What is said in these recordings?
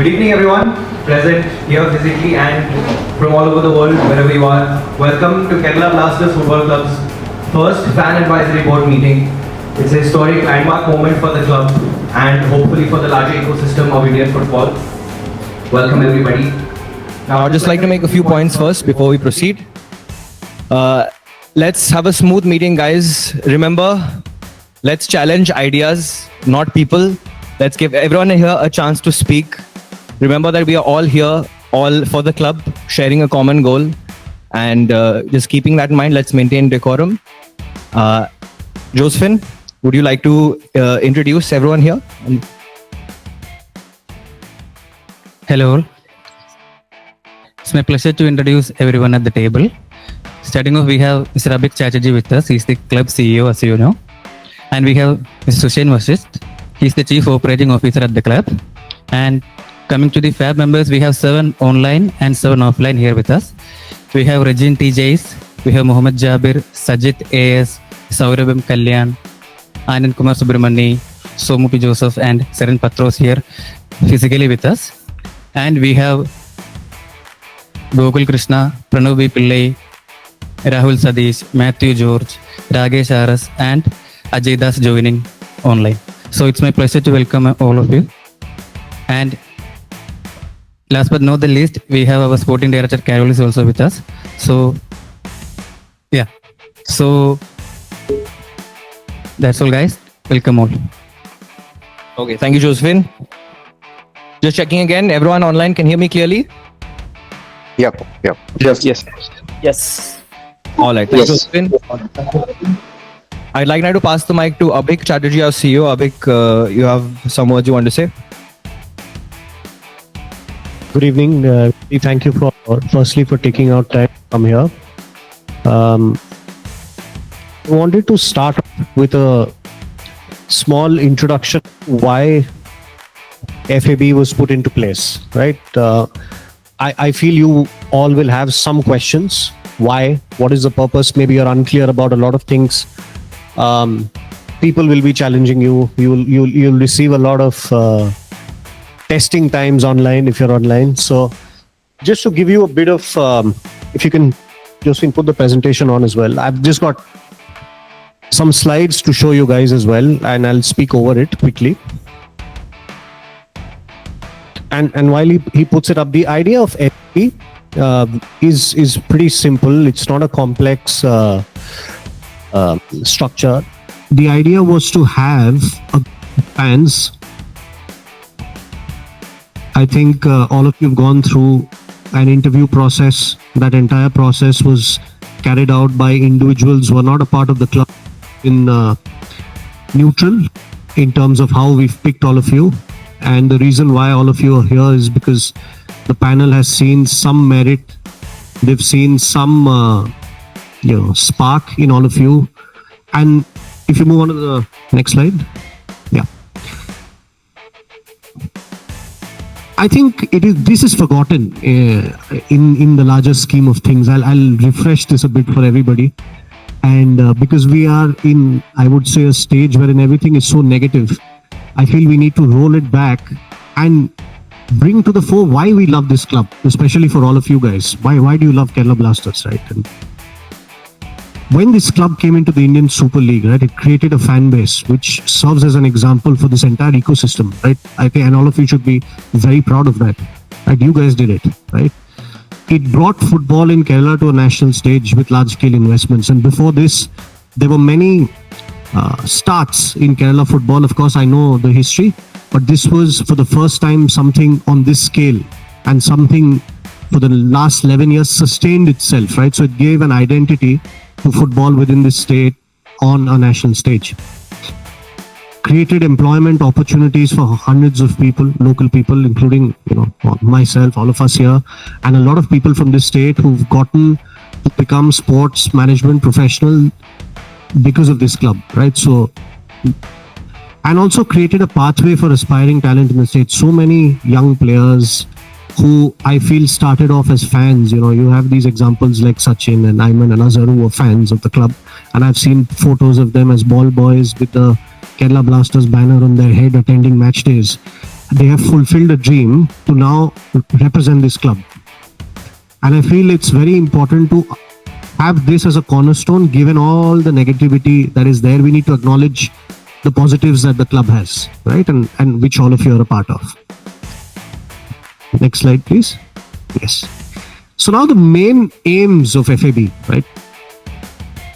Good evening, everyone present here physically and from all over the world, wherever you are. Welcome to Kerala Blasters Football Club's first fan advisory board meeting. It's a historic landmark moment for the club and hopefully for the larger ecosystem of Indian football. Welcome, everybody. Now, I'd just like to make a few points first before we proceed. Let's have a smooth meeting, guys. Remember, let's challenge ideas, not people. Let's give everyone here a chance to speak. Remember that we are all here, all for the club, sharing a common goal. And just keeping that in mind, let's maintain decorum. Josephine, would you like to introduce everyone here? Hello. It's my pleasure to introduce everyone at the table. Starting off, we have Mr. Abhik Chatterjee with us. He's the club CEO, as you know. And we have Mr. Sushen Vasist. He's the Chief Operating Officer at the club. And coming to the FAB members, we have 7 online and 7 offline here with us. We have Regine T. Jays, we have Mohammed Jabir, Sajid A.S., Saurabh Kalyan, Anand Kumar Subramani, Somu P. Joseph, and Seren Patros here physically with us. And we have Gokul Krishna, Pranav B. Pillai, Rahul Sadish, Matthew George, Ragesh Aras, and Ajay Das joining online. So it's my pleasure to welcome all of you. And last but not the least, we have our sporting director Carol is also with us. So yeah, so that's all, guys. Welcome all. Okay, thank you, Josephine. Just checking again, everyone online can hear me clearly? Yep. Yes. All right, thank you, Josephine. I'd like now to pass the mic to Abhik Chatterjee, our CEO. Abhik, you have some words you want to say? Good evening. Thank you firstly for taking out time to come here. I wanted to start with a small introduction to why FAB was put into place, right? I feel you all will have some questions. Why? What is the purpose? Maybe you're unclear about a lot of things. People will be challenging you. You'll receive a lot of testing times online if you're online. So just to give you a bit of, if you can, Josephine, put the presentation on as well. I've just got some slides to show you guys as well, and I'll speak over it quickly. And while he puts it up, the idea of FP is pretty simple. It's not a complex structure. The idea was to have fans. I think all of you have gone through an interview process. That entire process was carried out by individuals who are not a part of the club, in neutral in terms of how we've picked all of you. And the reason why all of you are here is because the panel has seen some merit. They've seen some spark in all of you. And if you move on to the next slide. Yeah. I think this is forgotten in the larger scheme of things. I'll refresh this a bit for everybody. And because we are in, I would say, a stage wherein everything is so negative, I feel we need to roll it back and bring to the fore why we love this club, especially for all of you guys. Why do you love Kerala Blasters, right? And when this club came into the Indian Super League, right, it created a fan base which serves as an example for this entire ecosystem, right? I think, and all of you should be very proud of that. Right? You guys did it, right? It brought football in Kerala to a national stage with large-scale investments. And before this, there were many starts in Kerala football. Of course, I know the history, but this was for the first time something on this scale, and something for the last 11 years sustained itself, right? So it gave an identity to football within this state on a national stage. Created employment opportunities for hundreds of people, local people, including myself, all of us here, and a lot of people from this state who've gotten to become sports management professional because of this club, right? So, and also created a pathway for aspiring talent in the state. So many young players who I feel started off as fans. You have these examples like Sachin and Ayman and Azhar who were fans of the club, and I've seen photos of them as ball boys with the Kerala Blasters banner on their head attending match days. they have fulfilled a dream to now represent this club. And I feel it's very important to have this as a cornerstone. Given all the negativity that is there, we need to acknowledge the positives that the club has, right? And which all of you are a part of. Next slide, please. Yes. So now the main aims of FAB, right?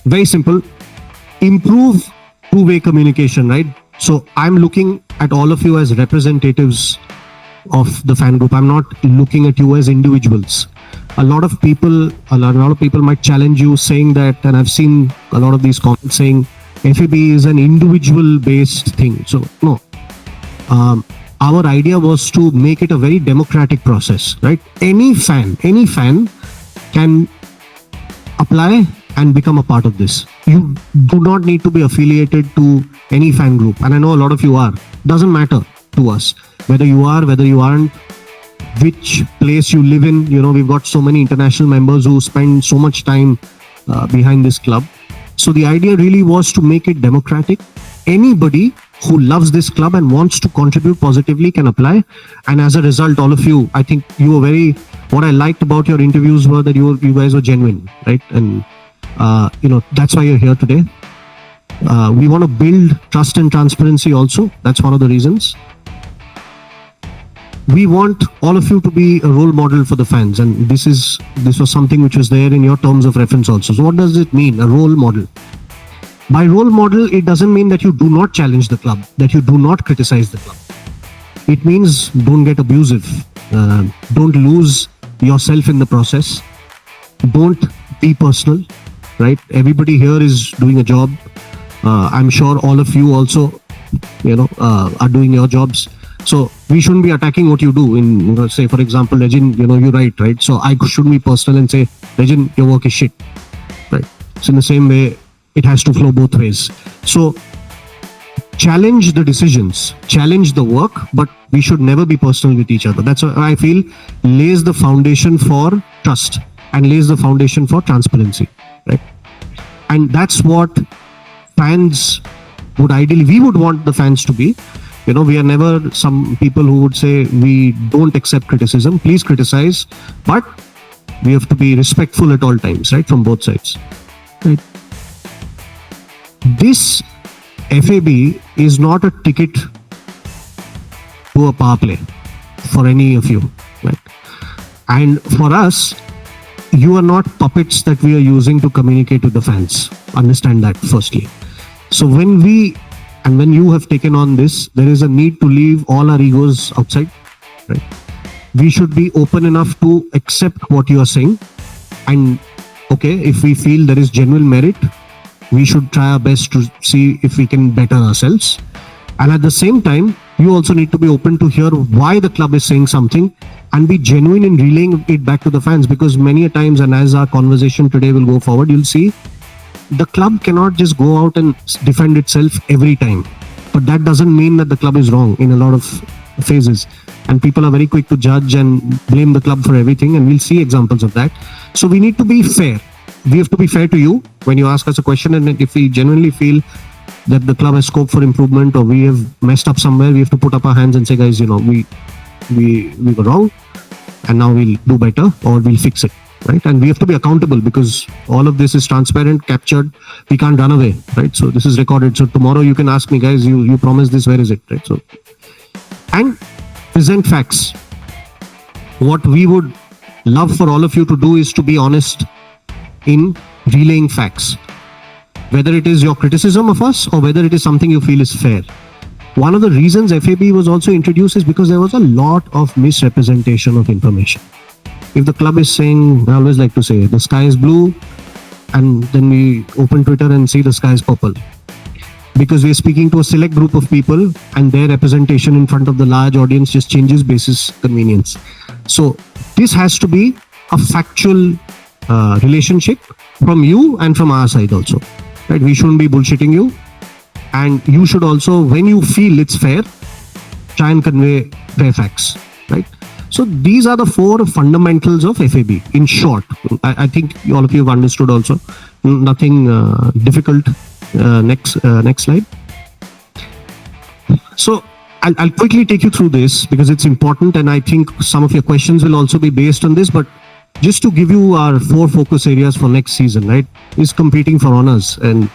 Very simple. Improve two-way communication, right? So I'm looking at all of you as representatives of the fan group. I'm not looking at you as individuals. A lot of people might challenge you saying that, and I've seen a lot of these comments saying FAB is an individual-based thing. So no. Our idea was to make it a very democratic process, right? Any fan can apply and become a part of this. You do not need to be affiliated to any fan group. And I know a lot of you are. Doesn't matter to us. Whether you are, whether you aren't, which place you live in. You know, we've got so many international members who spend so much time behind this club. So the idea really was to make it democratic. Anybody who loves this club and wants to contribute positively can apply. And as a result, all of you, I think you were what I liked about your interviews were that you guys were genuine, right? And that's why you're here today. We want to build trust and transparency also. That's one of the reasons. We want all of you to be a role model for the fans, and this was something which was there in your terms of reference also. So what does it mean, a role model? By role model, it doesn't mean that you do not challenge the club, that you do not criticize the club. It means don't get abusive, don't lose yourself in the process, don't be personal, right? Everybody here is doing a job. I'm sure all of you also, are doing your jobs. So we shouldn't be attacking what you do. In say, for example, Regin, you write, right? So I shouldn't be personal and say, Regin, your work is shit, right? So in the same way, it has to flow both ways. So challenge the decisions, challenge the work, but we should never be personal with each other. That's what I feel lays the foundation for trust and lays the foundation for transparency, right? And that's what fans would ideally, we would want the fans to be. We are never some people who would say we don't accept criticism. Please criticize, but we have to be respectful at all times, right? From both sides, right? This FAB is not a ticket to a power play for any of you, right? And for us, you are not puppets that we are using to communicate with the fans. Understand that firstly. So when you have taken on this, there is a need to leave all our egos outside, right? We should be open enough to accept what you are saying. And okay, if we feel there is genuine merit, we should try our best to see if we can better ourselves. And at the same time, you also need to be open to hear why the club is saying something and be genuine in relaying it back to the fans. Because many a times, and as our conversation today will go forward, you'll see the club cannot just go out and defend itself every time. But that doesn't mean that the club is wrong in a lot of phases. And people are very quick to judge and blame the club for everything. And we'll see examples of that. So we need to be fair. We have to be fair to you when you ask us a question. And if we genuinely feel that the club has scope for improvement or we have messed up somewhere, we have to put up our hands and say, guys, we were wrong and now we'll do better or we'll fix it. Right? And we have to be accountable because all of this is transparent, captured. We can't run away, right? So this is recorded. So tomorrow you can ask me, guys, you promised this, where is it, right? So, and present facts. What we would love for all of you to do is to be honest in relaying facts. Whether it is your criticism of us or whether it is something you feel is fair. One of the reasons FAB was also introduced is because there was a lot of misrepresentation of information. If the club is saying, I always like to say, the sky is blue, and then we open Twitter and see the sky is purple. Because we are speaking to a select group of people and their representation in front of the large audience just changes basis convenience. So this has to be a factual relationship from you and from our side also. Right? We shouldn't be bullshitting you. And you should also, when you feel it's fair, try and convey fair facts. Right? So these are the 4 fundamentals of FAB. In short, I think all of you have understood also. Nothing difficult. Next slide. So I'll quickly take you through this because it's important, and I think some of your questions will also be based on this. But just to give you our 4 focus areas for next season, right, is competing for honors, and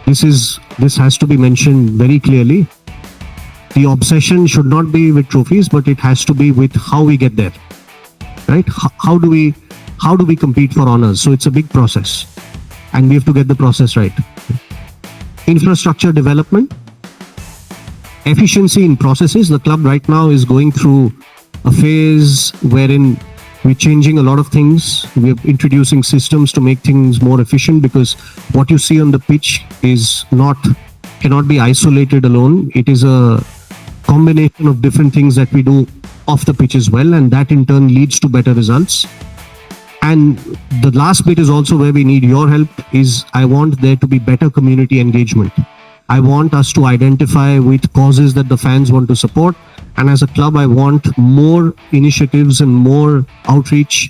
this has to be mentioned very clearly. The obsession should not be with trophies, but it has to be with how we get there, right? How do we compete for honors? So it's a big process, and we have to get the process right. Infrastructure development, efficiency in processes. The club right now is going through a phase wherein we're changing a lot of things. We're introducing systems to make things more efficient, because what you see on the pitch cannot be isolated alone. It is a combination of different things that we do off the pitch as well, and that in turn leads to better results. And the last bit is also where we need your help, is I want there to be better community engagement. I want us to identify with causes that the fans want to support. And as a club, I want more initiatives and more outreach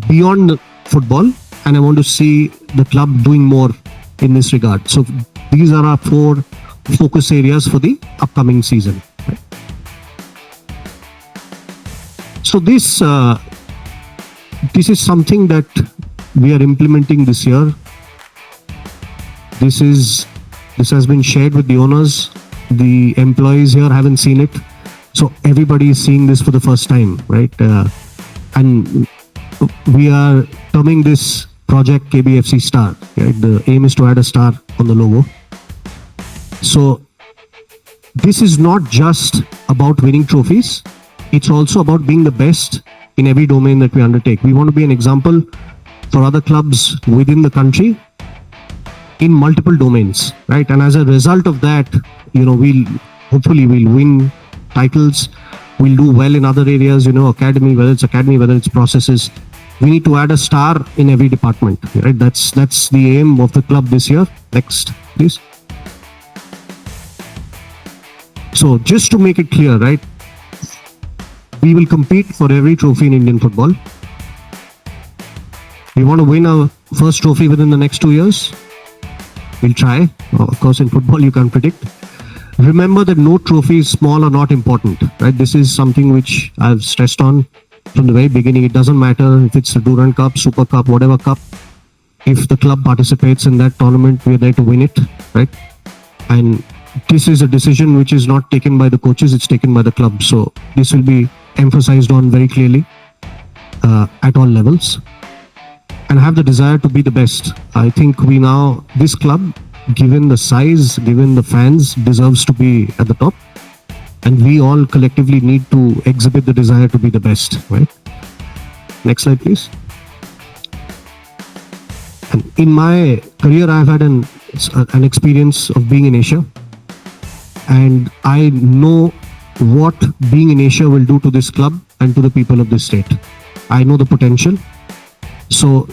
beyond football. And I want to see the club doing more in this regard. So these are our 4 focus areas for the upcoming season. So this is something that we are implementing this year. This has been shared with the owners. The employees here haven't seen it, so everybody is seeing this for the first time, right? And we are terming this project KBFC Star. Right? The aim is to add a star on the logo. So this is not just about winning trophies. It's also about being the best in every domain that we undertake. We want to be an example for other clubs within the country in multiple domains, right? And as a result of that, we'll win titles. We'll do well in other areas, academy, whether it's processes. We need to add a star in every department, right? That's the aim of the club this year. Next, please. So just to make it clear, right? We will compete for every trophy in Indian football. We want to win our first trophy within the next 2 years. We'll try. Of course, in football, you can't predict. Remember that no trophy is small or not important, right? This is something which I've stressed on from the very beginning. It doesn't matter if it's the Durand Cup, Super Cup, whatever cup. If the club participates in that tournament, we're there to win it, right? And this is a decision which is not taken by the coaches, it's taken by the club. So this will be emphasized on very clearly at all levels. And have the desire to be the best. I think this club, given the size, given the fans, deserves to be at the top. And we all collectively need to exhibit the desire to be the best, right? Next slide, please. And in my career, I've had an experience of being in Asia. And I know what being in Asia will do to this club and to the people of this state. I know the potential. So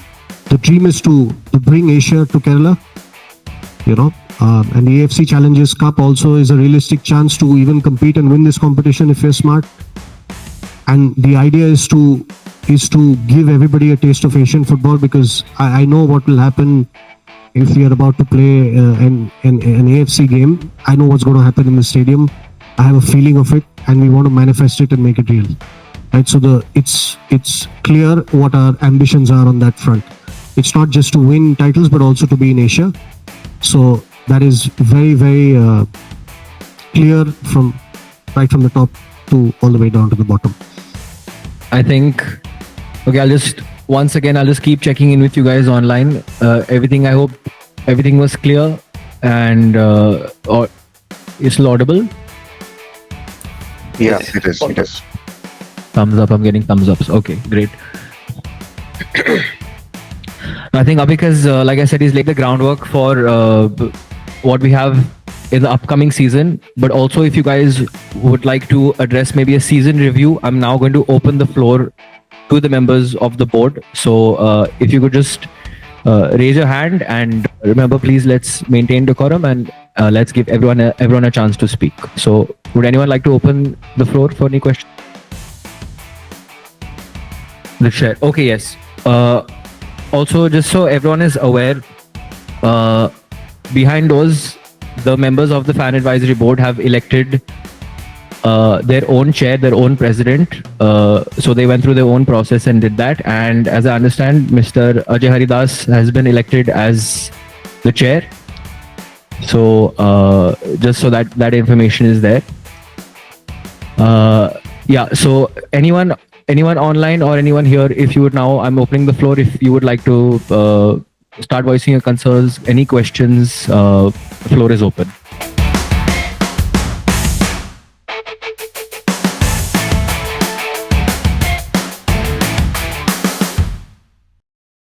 the dream is to bring Asia to Kerala, and the AFC Challenges Cup also is a realistic chance to even compete and win this competition if you're smart. And the idea is to give everybody a taste of Asian football, because I know what will happen if we are about to play an AFC game. I know what's going to happen in the stadium. I have a feeling of it, and we want to manifest it and make it real. Right, so it's clear what our ambitions are on that front. It's not just to win titles, but also to be in Asia. So that is very, very clear from the top to all the way down to the bottom. I think, okay, I'll just keep checking in with you guys online. I hope everything was clear and or it's audible. Yes, it is. Thumbs up. I'm getting thumbs ups. Okay, great. I think Abhik has, like I said, he's laid the groundwork for what we have in the upcoming season. But also, if you guys would like to address maybe a season review, I'm now going to open the floor to the members of the board. So if you could just raise your hand, and remember, please, let's maintain decorum and let's give everyone a chance to speak. So would anyone like to open the floor for any questions? The chair. Okay, yes. Also, just so everyone is aware, behind doors, the members of the fan advisory board have elected their own chair, their own president. So they went through their own process and did that. And as I understand, Mr. Ajay Haridas has been elected as the chair. So just so that information is there. Yeah. So anyone online or anyone here, if you would now, I'm opening the floor. If you would like to start voicing your concerns, any questions, floor is open.